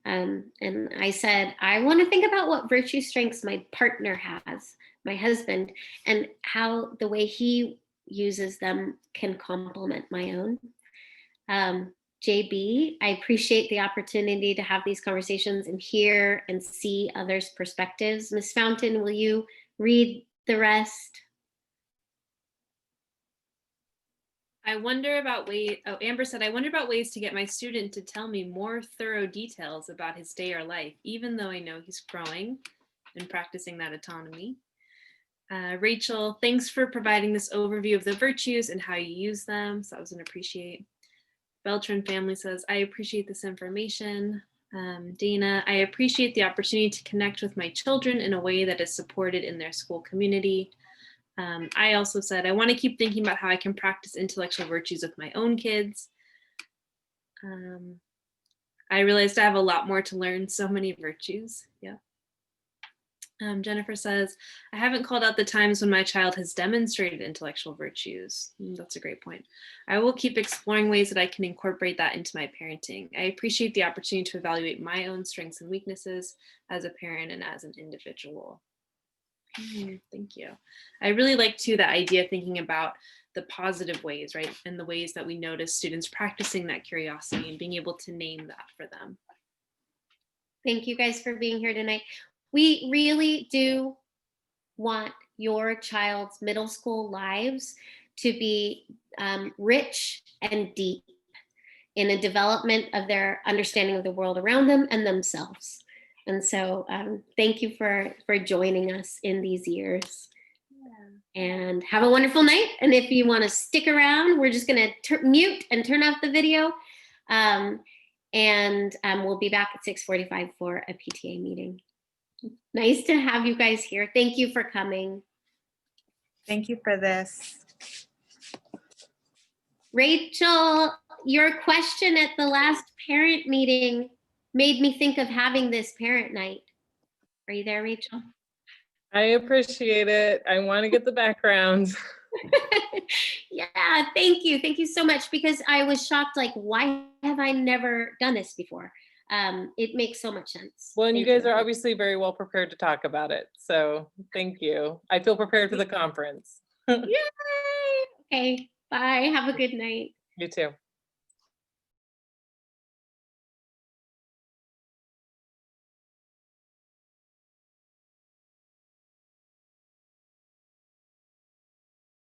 And I said, I want to think about what virtue strengths my partner has, my husband, and how the way he uses them can complement my own. JB, I appreciate the opportunity to have these conversations and hear and see others' perspectives. Ms. Fountain, will you read the rest? I wonder about ways, oh, Amber said, I wonder about ways to get my student to tell me more thorough details about his day or life, even though I know he's growing and practicing that autonomy. Rachel, thanks for providing this overview of the virtues and how you use them. So that was an appreciate. Beltran family says, I appreciate this information. Dana, I appreciate the opportunity to connect with my children in a way that is supported in their school community. I also said, I want to keep thinking about how I can practice intellectual virtues with my own kids. I realized I have a lot more to learn, so many virtues. Yeah. Jennifer says, I haven't called out the times when my child has demonstrated intellectual virtues. That's a great point. I will keep exploring ways that I can incorporate that into my parenting. I appreciate the opportunity to evaluate my own strengths and weaknesses as a parent and as an individual. Thank you. I really like too the idea of thinking about the positive ways, right? And the ways that we notice students practicing that curiosity and being able to name that for them. Thank you guys for being here tonight. We really do want your child's middle school lives to be rich and deep in a development of their understanding of the world around them and themselves. And so thank you for joining us in these years. Yeah. And have a wonderful night. And if you want to stick around, we're just going to mute and turn off the video. And we'll be back at 6:45 for a PTA meeting. Nice to have you guys here. Thank you for coming. Thank you for this. Rachel, your question at the last parent meeting made me think of having this parent night. Are you there, Rachel? I appreciate it. I want to get the background. Yeah, thank you. Thank you so much, because I was shocked, like, why have I never done this before? It makes so much sense. Well, and you Thank guys are obviously very well prepared to talk about it. So thank you. I feel prepared for the conference. Yay! Okay, bye. Have a good night. You too.